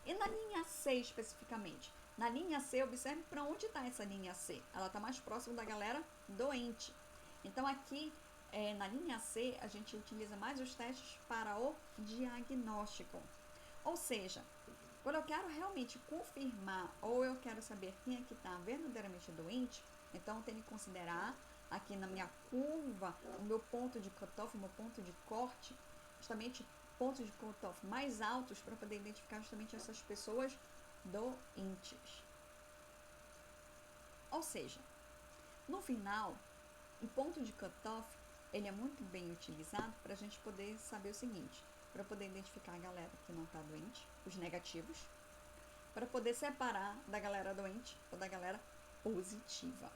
E na linha C, especificamente? Na linha C, observe para onde está essa linha C. Ela está mais próxima da galera doente. Então, aqui, na linha C, a gente utiliza mais os testes para o diagnóstico. Ou seja, quando eu quero realmente confirmar ou eu quero saber quem é que está verdadeiramente doente, então eu tenho que considerar aqui na minha curva o meu ponto de cutoff, o meu ponto de corte, justamente pontos de cutoff mais altos para poder identificar justamente essas pessoas doentes. Ou seja, no final, o ponto de cutoff, ele é muito bem utilizado para a gente poder saber o seguinte, para poder identificar a galera que não está doente, os negativos, para poder separar da galera doente ou da galera positiva.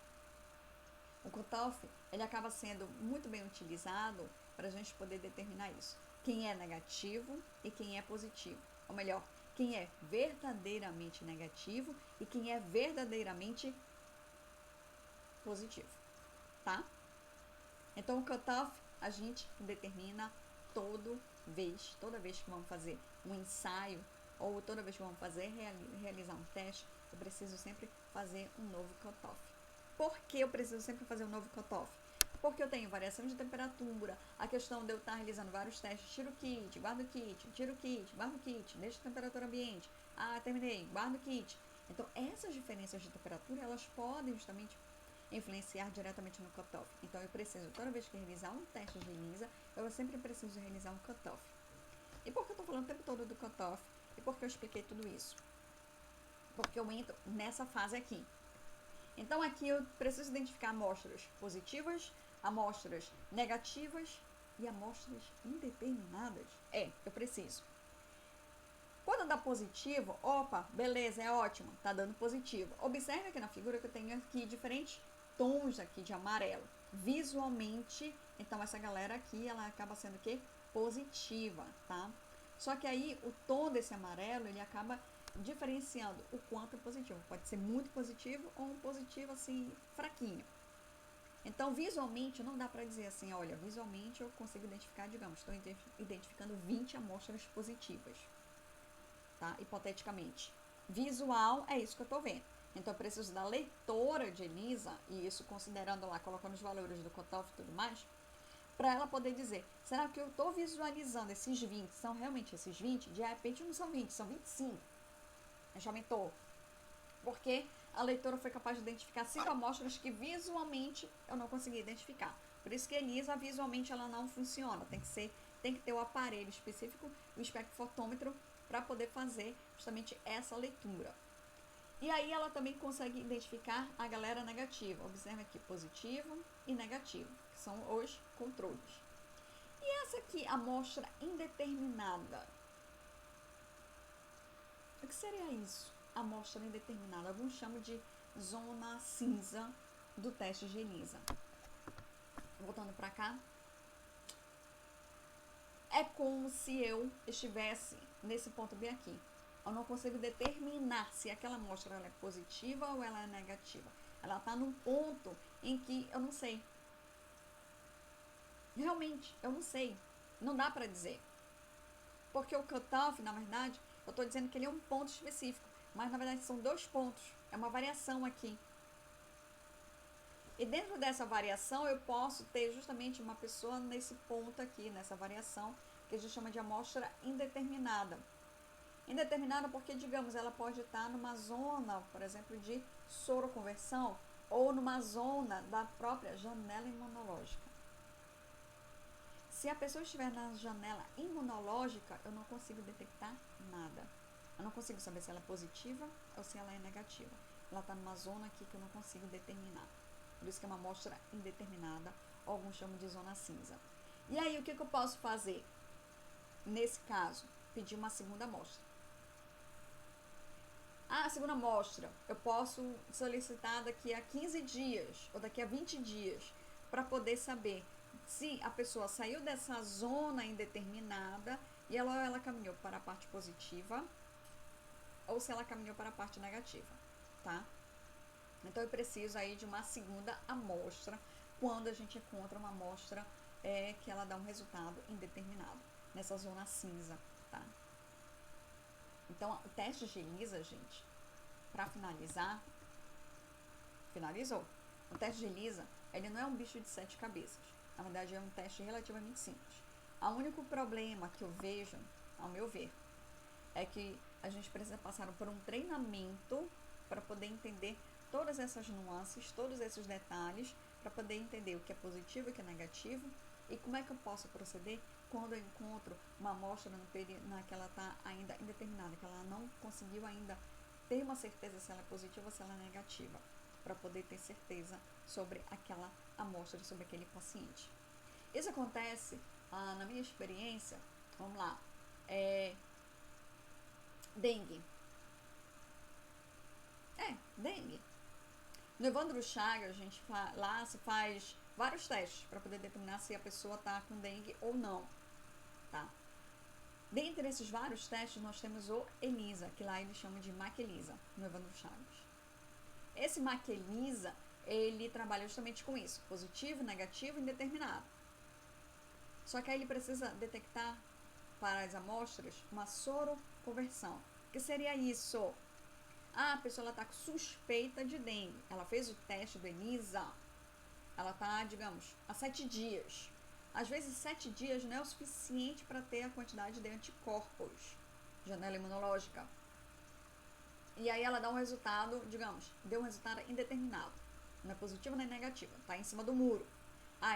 O cutoff, ele acaba sendo muito bem utilizado para a gente poder determinar isso. Quem é negativo e quem é positivo. Ou melhor, quem é verdadeiramente negativo e quem é verdadeiramente positivo, tá? Então, o cutoff a gente determina toda vez que vamos fazer um ensaio ou toda vez que vamos realizar um teste, eu preciso sempre fazer um novo cutoff. Por que eu preciso sempre fazer um novo cutoff? Porque eu tenho variação de temperatura, a questão de eu estar realizando vários testes, tiro o kit, guardo o kit, tiro o kit, guardo o kit, deixo a temperatura ambiente, terminei, guardo o kit. Então, essas diferenças de temperatura, elas podem justamente influenciar diretamente no cutoff. Então, eu preciso, toda vez que realizar um teste de ELISA, eu sempre preciso realizar um cutoff. E por que eu estou falando o tempo todo do cutoff? E por que eu expliquei tudo isso? Porque eu entro nessa fase aqui. Então, aqui eu preciso identificar amostras positivas, amostras negativas e amostras indeterminadas. Eu preciso. Quando dá positivo, opa, beleza, é ótimo, tá dando positivo. Observe aqui na figura que eu tenho aqui diferentes tons aqui de amarelo. Visualmente, então essa galera aqui, ela acaba sendo o quê? Positiva, tá? Só que aí o tom desse amarelo, ele acaba diferenciando o quanto é positivo. Pode ser muito positivo ou um positivo assim, fraquinho. Então, visualmente, não dá para dizer assim, olha, visualmente eu consigo identificar, digamos, estou identificando 20 amostras positivas, tá? Hipoteticamente. Visual é isso que eu estou vendo. Então, eu preciso da leitora de ELISA, e isso considerando lá, colocando os valores do cutoff e tudo mais, para ela poder dizer, será que eu estou visualizando esses 20, são realmente esses 20? De repente não são 20, são 25. Já aumentou. Porque a leitora foi capaz de identificar 5 amostras que visualmente eu não consegui identificar. Por isso que a ELISA visualmente ela não funciona. Tem que ter o aparelho específico, o espectrofotômetro, para poder fazer justamente essa leitura. E aí ela também consegue identificar a galera negativa. Observe aqui, positivo e negativo, que são os controles. E essa aqui, amostra indeterminada. O que seria isso? Amostra indeterminada. Alguns chamam de zona cinza do teste de ELISA. Voltando para cá. É como se eu estivesse nesse ponto bem aqui. Eu não consigo determinar se aquela amostra ela é positiva ou ela é negativa. Ela está num ponto em que eu não sei. Realmente, eu não sei. Não dá para dizer. Porque o cutoff, na verdade, eu estou dizendo que ele é um ponto específico. Mas, na verdade, são 2 pontos. É uma variação aqui. E dentro dessa variação, eu posso ter justamente uma pessoa nesse ponto aqui, nessa variação, que a gente chama de amostra indeterminada. Indeterminada porque, digamos, ela pode estar numa zona, por exemplo, de soroconversão ou numa zona da própria janela imunológica. Se a pessoa estiver na janela imunológica, eu não consigo detectar nada. Eu não consigo saber se ela é positiva ou se ela é negativa. Ela está numa zona aqui que eu não consigo determinar. Por isso que é uma amostra indeterminada, ou alguns chamam de zona cinza. E aí, o que eu posso fazer? Nesse caso, pedir uma segunda amostra. A segunda amostra, eu posso solicitar daqui a 15 dias ou daqui a 20 dias para poder saber se a pessoa saiu dessa zona indeterminada e ela caminhou para a parte positiva ou se ela caminhou para a parte negativa, tá? Então, eu preciso aí de uma segunda amostra quando a gente encontra uma amostra que ela dá um resultado indeterminado, nessa zona cinza, tá? Então, o teste de ELISA, gente, para finalizar, finalizou. O teste de ELISA, ele não é um bicho de 7 cabeças. Na verdade, é um teste relativamente simples. O único problema que eu vejo, ao meu ver, é que a gente precisa passar por um treinamento para poder entender todas essas nuances, todos esses detalhes, para poder entender o que é positivo e o que é negativo e como é que eu posso proceder quando eu encontro uma amostra que ela está ainda indeterminada, que ela não conseguiu ainda ter uma certeza se ela é positiva ou se ela é negativa. para poder ter certeza sobre aquela amostra, sobre aquele paciente. Isso acontece, na minha experiência, vamos lá, dengue. Dengue. No Evandro Chagas, lá se faz vários testes para poder determinar se a pessoa está com dengue ou não, tá? Dentre esses vários testes, nós temos o ELISA, que lá eles chamam de MAC-ELISA, no Evandro Chagas. Esse MAC-ELISA, ele trabalha justamente com isso, positivo, negativo e indeterminado. Só que aí ele precisa detectar para as amostras uma soroconversão. O que seria isso? A pessoa está com suspeita de dengue. Ela fez o teste do ELISA. Ela está, digamos, há 7 dias. Às vezes 7 dias não é o suficiente para ter a quantidade de anticorpos, janela imunológica. E aí ela dá um resultado, digamos, deu um resultado indeterminado. Não é positivo nem negativo, está em cima do muro.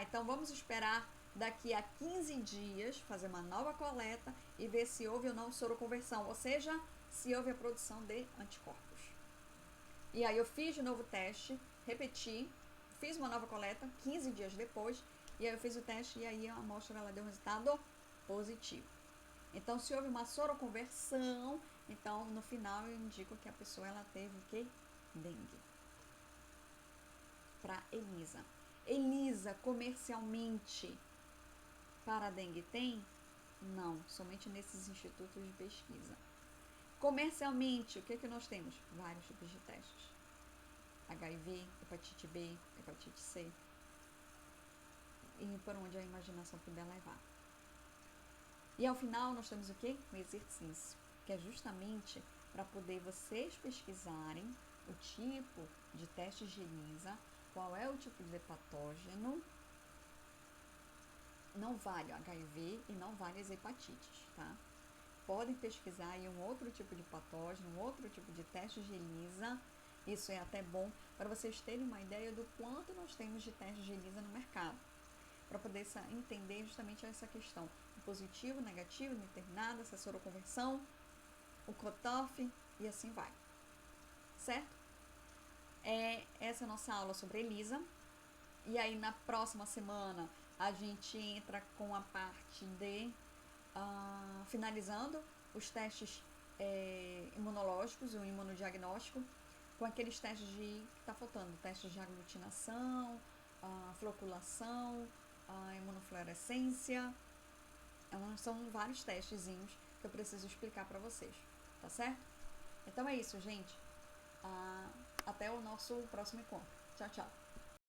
Então vamos esperar daqui a 15 dias fazer uma nova coleta e ver se houve ou não soroconversão, ou seja, se houve a produção de anticorpos. E aí eu fiz de novo o teste, repeti, fiz uma nova coleta 15 dias depois, e aí eu fiz o teste e aí a amostra ela deu um resultado positivo. Então, se houve uma soroconversão, então no final eu indico que a pessoa ela teve o quê? Dengue. Para ELISA. ELISA comercialmente para a dengue tem? Não, somente nesses institutos de pesquisa. Comercialmente, o que nós temos? Vários tipos de testes. HIV, hepatite B, hepatite C. E por onde a imaginação puder levar. E ao final nós temos o quê? Um exercício, que é justamente para poder vocês pesquisarem o tipo de teste de ELISA, qual é o tipo de patógeno. Não vale o HIV e não vale as hepatites, tá? Podem pesquisar aí um outro tipo de patógeno, um outro tipo de teste de ELISA. Isso é até bom para vocês terem uma ideia do quanto nós temos de testes de ELISA no mercado, para poder entender justamente essa questão, o positivo, negativo, indeterminado, essa soroconversão, o cutoff e assim vai, certo? Essa é a nossa aula sobre ELISA, e aí na próxima semana a gente entra com a parte de finalizando os testes imunológicos, o imunodiagnóstico, com aqueles testes que está faltando, testes de aglutinação, floculação, imunofluorescência. São vários testezinhos que eu preciso explicar para vocês, tá certo? Então é isso, gente. Até o nosso próximo encontro. Tchau, tchau.